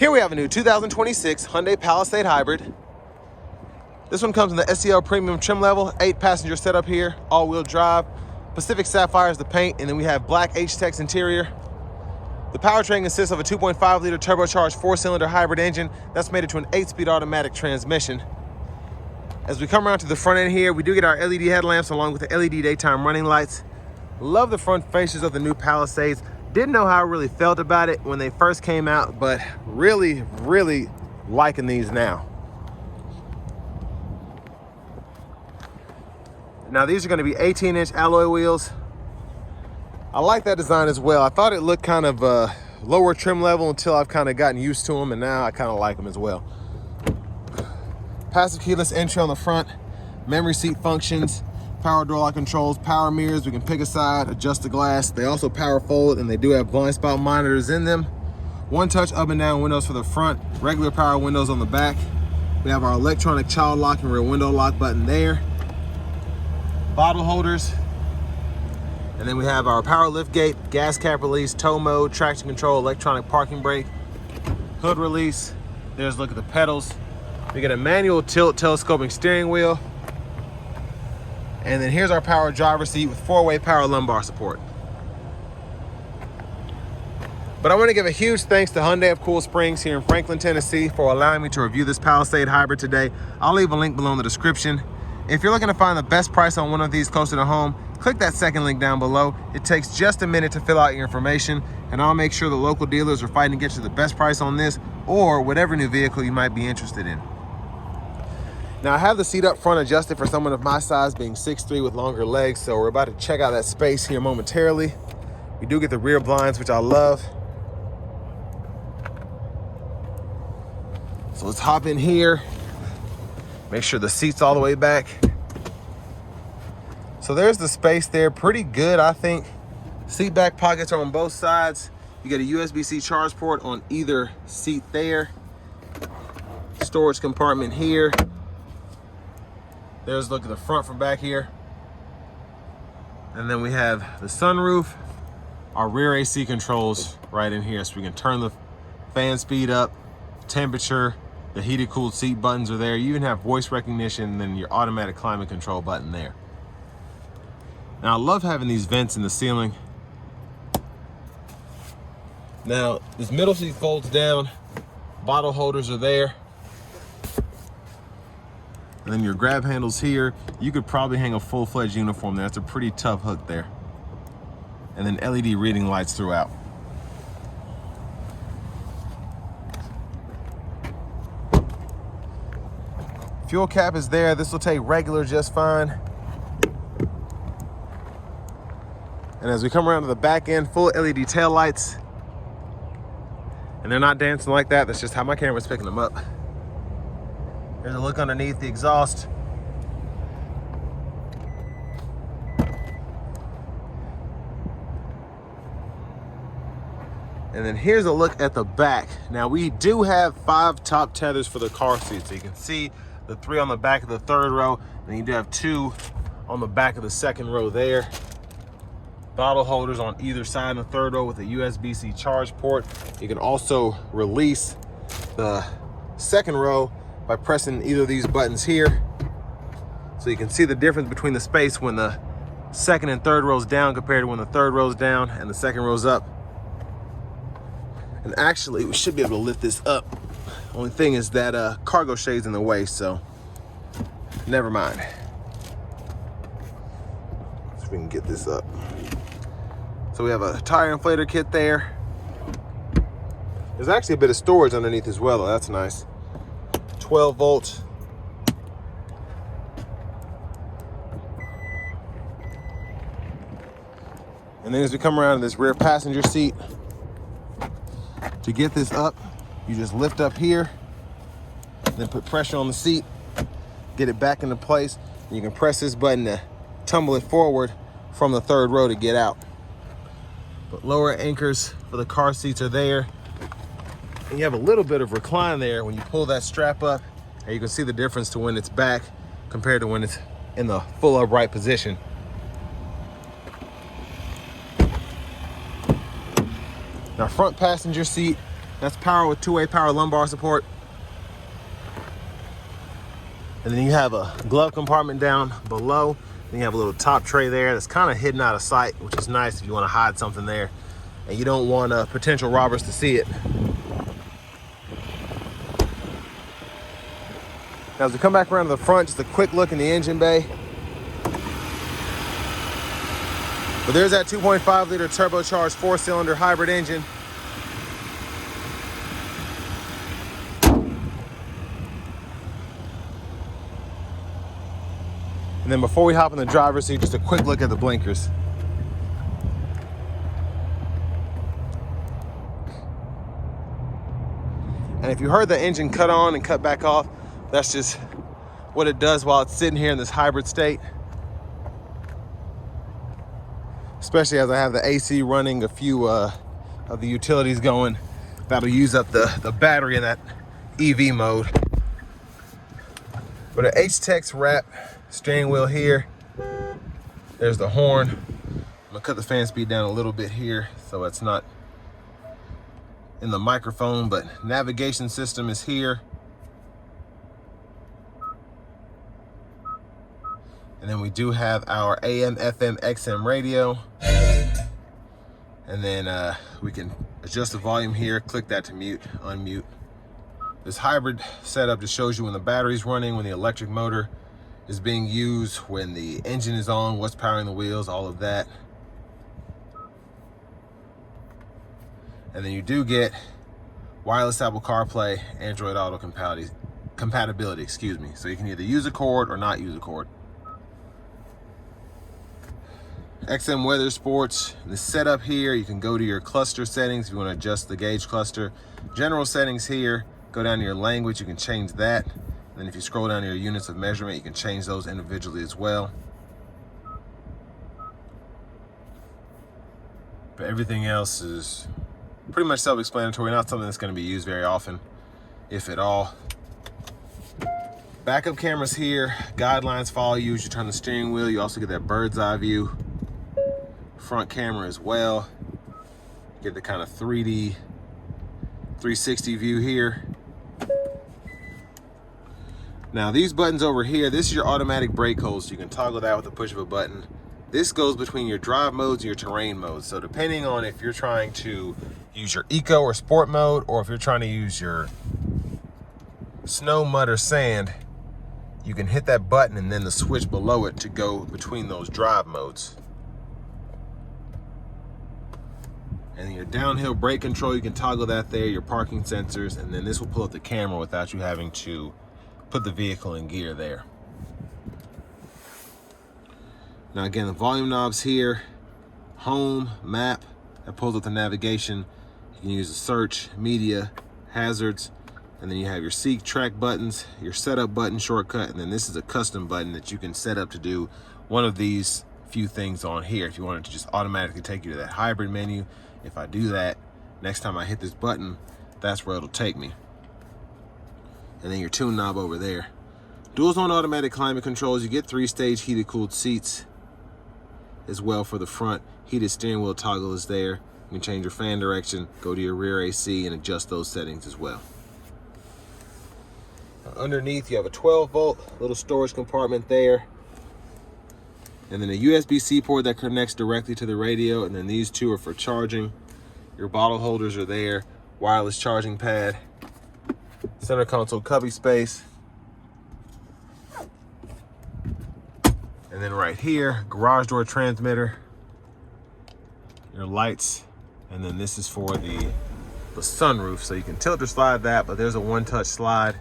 Here we have a new 2026 Hyundai Palisade Hybrid. This one comes in the SEL premium trim level, 8-passenger setup here, all-wheel drive. Pacific Sapphire is the paint, and then we have black H-Tex interior. The powertrain consists of a 2.5-liter turbocharged 4-cylinder hybrid engine that's mated to an 8-speed automatic transmission. As we come around to the front end here, we do get our LED headlamps along with the LED daytime running lights. Love the front faces of the new Palisades. Didn't know how I really felt about it when they first came out, but really liking these now. Now these are going to be 18-inch alloy wheels. I like that design as well. I thought it looked kind of lower trim level until I've kind of gotten used to them, and now I kind of like them as well. Passive keyless entry on the front, memory seat functions, power door lock controls, power mirrors. We can pick a side, adjust the glass. They also power fold, and they do have blind spot monitors in them. One touch up and down windows for the front, regular power windows on the back. We have our electronic child lock and rear window lock button there. Bottle holders. And then we have our power lift gate, gas cap release, tow mode, traction control, electronic parking brake, hood release. There's a look at the pedals. We get a manual tilt telescoping steering wheel. And then here's our power driver seat with 4-way power lumbar support. But I want to give a huge thanks to Hyundai of Cool Springs here in Franklin, Tennessee for allowing me to review this Palisade Hybrid today. I'll leave a link below in the description. If you're looking to find the best price on one of these closer to home, click that second link down below. It takes just a minute to fill out your information, and I'll make sure the local dealers are fighting to get you the best price on this or whatever new vehicle you might be interested in. Now I have the seat up front adjusted for someone of my size, being 6'3" with longer legs, so we're about to check out that space here momentarily. We do get the rear blinds, which I love. So let's hop in here. Make sure the seat's all the way back. So there's the space there, pretty good, I think. Seat back pockets are on both sides. You get a USB-C charge port on either seat there. Storage compartment here. There's a look at the front from back here. And then we have the sunroof, our rear AC controls right in here, so we can turn the fan speed up, temperature, the heated cooled seat buttons are there. You even have voice recognition, and then your automatic climate control button there. Now I love having these vents in the ceiling. Now this middle seat folds down, bottle holders are there. And then your grab handles here. You could probably hang a full-fledged uniform there. That's a pretty tough hook there. And then LED reading lights throughout. Fuel cap is there. This will take regular just fine. And as we come around to the back end, full LED tail lights. And they're not dancing like that. That's just how my camera's picking them up. There's a look underneath the exhaust. And then here's a look at the back. Now we do have 5 top tethers for the car seat. So you can see the 3 on the back of the 3rd row, and you do have 2 on the back of the 2nd row there. Bottle holders on either side of the 3rd row with a USB-C charge port. You can also release the 2nd row by pressing either of these buttons here. So you can see the difference between the space when the 2nd and 3rd rows down compared to when the 3rd row's down and the 2nd row's up. And actually, we should be able to lift this up. Only thing is that cargo shade's in the way, so never mind. So we can get this up. So we have a tire inflator kit there. There's actually a bit of storage underneath as well, though. That's nice. 12 volts. And then as we come around to this rear passenger seat, to get this up, you just lift up here, then put pressure on the seat, get it back into place, and you can press this button to tumble it forward from the 3rd row to get out. But lower anchors for the car seats are there. And you have a little bit of recline there when you pull that strap up, and you can see the difference to when it's back compared to when it's in the full upright position. Now front passenger seat, That's power with two-way power lumbar support. And then you have a glove compartment down below. Then you have a little top tray there that's kind of hidden out of sight, which is nice if you want to hide something there and you don't want potential robbers to see it. Now as we come back around to the front, just a quick look in the engine bay. But there's that 2.5 liter turbocharged 4-cylinder hybrid engine. And then before we hop in the driver's seat, just a quick look at the blinkers. And if you heard the engine cut on and cut back off, that's just what it does while it's sitting here in this hybrid state. Especially as I have the AC running, a few of the utilities going. That'll use up the battery in that EV mode. But an H-Tex wrap steering wheel here. There's the horn. I'm gonna cut the fan speed down a little bit here so it's not in the microphone, but navigation system is here. And then we do have our AM, FM, XM radio. And then we can adjust the volume here, click that to mute, unmute. This hybrid setup just shows you when the battery's running, when the electric motor is being used, when the engine is on, what's powering the wheels, all of that. And then you do get wireless Apple CarPlay, Android Auto compatibility, excuse me. So you can either use a cord or not use a cord. XM Weather Sports, the setup here, you can go to your cluster settings if you want to adjust the gauge cluster. General settings here, go down to your language, you can change that. Then if you scroll down to your units of measurement, you can change those individually as well. But everything else is pretty much self-explanatory, not something that's going to be used very often, if at all. Backup cameras here, guidelines follow you as you turn the steering wheel. You also get that bird's eye view. Front camera as well. Get the kind of 3D 360 view here. Now these buttons over here, this is your automatic brake hold, so you can toggle that with the push of a button. This goes between your drive modes and your terrain modes. So depending on if you're trying to use your eco or sport mode, or if you're trying to use your snow, mud, or sand, you can hit that button and then the switch below it to go between those drive modes. And then your downhill brake control, you can toggle that there, your parking sensors, and then this will pull up the camera without you having to put the vehicle in gear there. Now again, the volume knobs here, home, map, that pulls up the navigation. You can use the search, media, hazards, and then you have your seek, track buttons, your setup button shortcut, and then this is a custom button that you can set up to do one of these few things on here. If you want it to just automatically take you to that hybrid menu, if I do that, next time I hit this button, that's where it'll take me. And then your tune knob over there. Dual zone automatic climate controls. You get 3-stage heated cooled seats as well for the front. Heated steering wheel toggle is there. You can change your fan direction, go to your rear AC, and adjust those settings as well. Underneath, you have a 12-volt little storage compartment there. And then a USB-C port that connects directly to the radio. And then these two are for charging. Your bottle holders are there. Wireless charging pad. Center console cubby space. And then right here, garage door transmitter. Your lights. And then this is for the sunroof. So you can tilt or slide that, but there's a one-touch slide.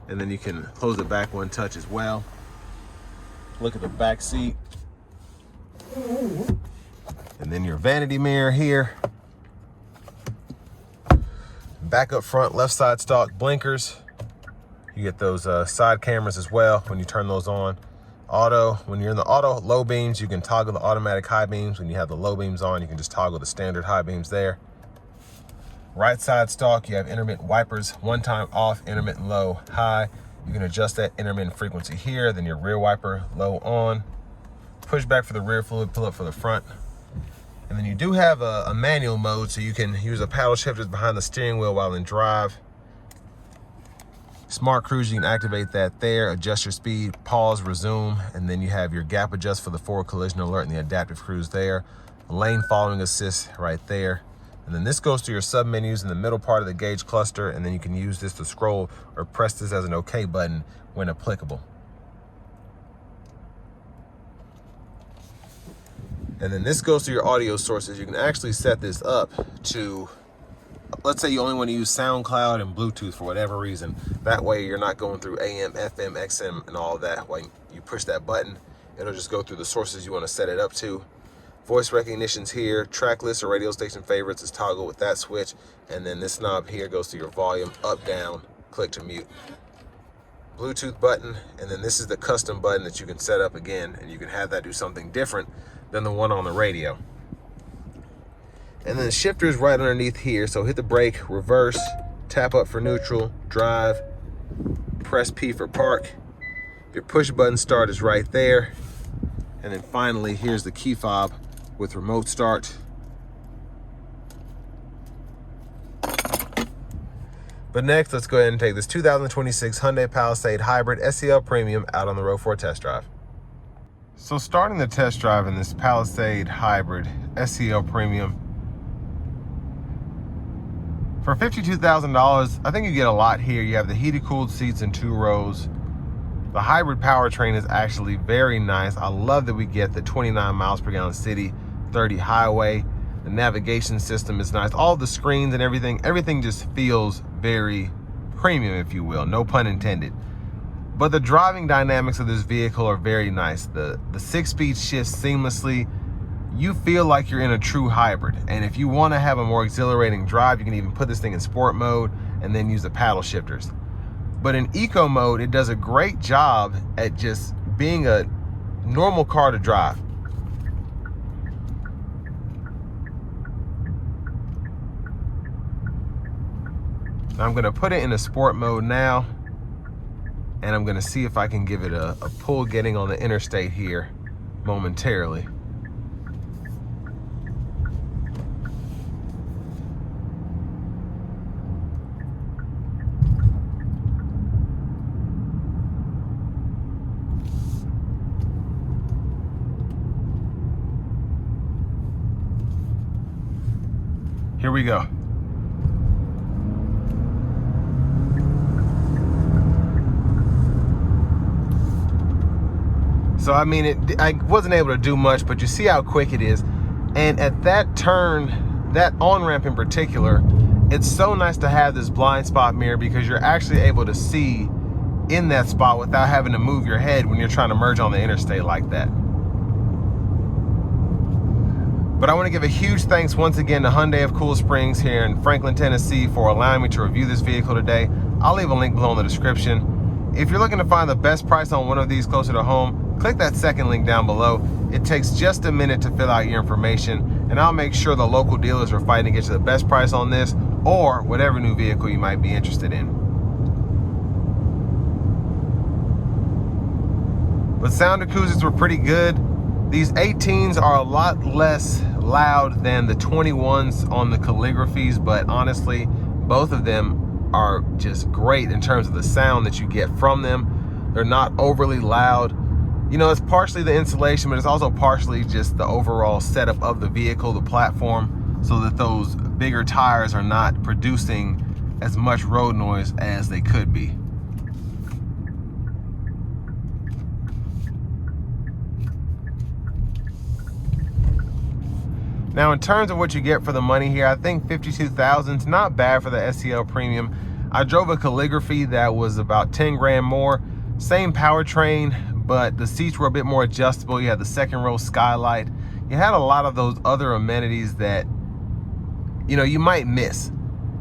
And then you can close it back one touch as well. Look at the back seat. And then your vanity mirror here. Back up front, left side stock blinkers. You get those side cameras as well when you turn those on. Auto, when you're in the auto low beams, you can toggle the automatic high beams. When you have the low beams on, you can just toggle the standard high beams there. Right side stock, you have intermittent wipers, one time off, intermittent low, high. You can adjust that intermittent frequency here, then your rear wiper, low on. Push back for the rear fluid, pull up for the front. And then you do have a manual mode, so you can use the paddle shifters behind the steering wheel while in drive. Smart Cruise, you can activate that there, adjust your speed, pause, resume, and then you have your gap adjust for the forward collision alert and the adaptive cruise there. Lane following assist right there. And then this goes to your sub menus in the middle part of the gauge cluster, and then you can use this to scroll or press this as an OK button when applicable. And then this goes to your audio sources. You can actually set this up to, let's say you only want to use SoundCloud and Bluetooth for whatever reason. That way you're not going through AM, FM, XM, and all that. When you push that button, it'll just go through the sources you want to set it up to. Voice recognition's here. Track list or radio station favorites is toggled with that switch. And then this knob here goes to your volume, up, down, click to mute. Bluetooth button, and then this is the custom button that you can set up again, and you can have that do something different than the one on the radio. And then the shifter is right underneath here, so hit the brake, reverse, tap up for neutral, drive, press P for park. Your push button start is right there. And then finally, here's the key fob with remote start. But next, let's go ahead and take this 2026 Hyundai Palisade Hybrid SEL Premium out on the road for a test drive. So starting the test drive in this Palisade Hybrid SEL Premium, for $52,000, I think you get a lot here. You have the heated cooled seats in 2 rows. The hybrid powertrain is actually very nice. I love that we get the 29 miles per gallon city, 30 highway. The navigation system is nice. All the screens and everything just feels very premium, if you will, no pun intended. But the driving dynamics of this vehicle are very nice. The 6-speed shifts seamlessly. You feel like you're in a true hybrid. And if you want to have a more exhilarating drive, you can even put this thing in sport mode and then use the paddle shifters. But in eco mode, it does a great job at just being a normal car to drive. I'm gonna put it in a sport mode now, and I'm gonna see if I can give it a pull getting on the interstate here momentarily. Here we go. So I mean, I wasn't able to do much, but you see how quick it is. And at that turn, that on-ramp in particular, it's so nice to have this blind spot mirror because you're actually able to see in that spot without having to move your head when you're trying to merge on the interstate like that. But I want to give a huge thanks once again to Hyundai of Cool Springs here in Franklin, Tennessee for allowing me to review this vehicle today. I'll leave a link below in the description. If you're looking to find the best price on one of these closer to home, click that second link down below. It takes just a minute to fill out your information, and I'll make sure the local dealers are fighting to get you the best price on this or whatever new vehicle you might be interested in. But sound acoustics were pretty good. These 18s are a lot less loud than the 21s on the calligraphies, but honestly, both of them are just great in terms of the sound that you get from them. They're not overly loud. You know, it's partially the insulation, but it's also partially just the overall setup of the vehicle, the platform, so that those bigger tires are not producing as much road noise as they could be. Now, in terms of what you get for the money here, I think $52,000 is not bad for the SEL Premium. I drove a calligraphy that was about 10 grand more. Same powertrain, but the seats were a bit more adjustable. You had the second row skylight. You had a lot of those other amenities that, you know, you might miss.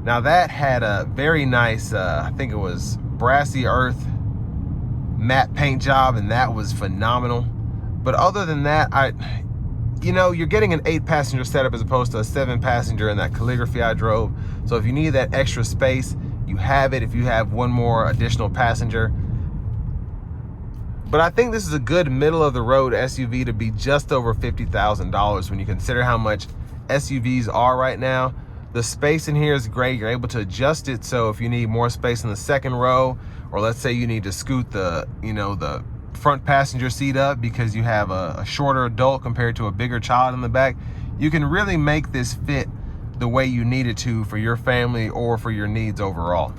Now, that had a very nice, I think it was brassy earth matte paint job, and that was phenomenal. But other than that, you know, you're getting an 8-passenger setup as opposed to a 7-passenger in that calligraphy I drove. So if you need that extra space, you have it if you have one more additional passenger. But I think this is a good middle of the road SUV to be just over $50,000 when you consider how much SUVs are right now. The space in here is great. You're able to adjust it, so if you need more space in the second row, or let's say you need to scoot the, the front passenger seat up because you have a shorter adult compared to a bigger child in the back, you can really make this fit the way you need it to for your family or for your needs overall.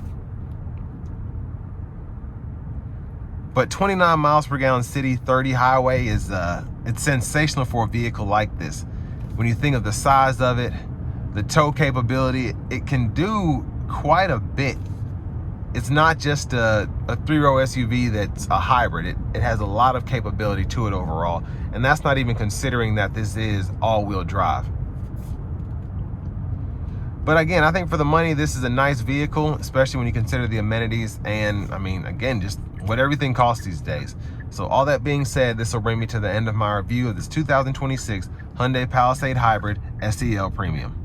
But 29 miles per gallon city, 30 highway is it's sensational for a vehicle like this. When you think of the size of it, the tow capability, it can do quite a bit. It's not just a three-row SUV that's a hybrid. It has a lot of capability to it overall. And that's not even considering that this is all-wheel drive. But again, I think for the money, this is a nice vehicle, especially when you consider the amenities and, I mean, again, just what everything costs these days. So all that being said, this will bring me to the end of my review of this 2026 Hyundai Palisade Hybrid SEL Premium.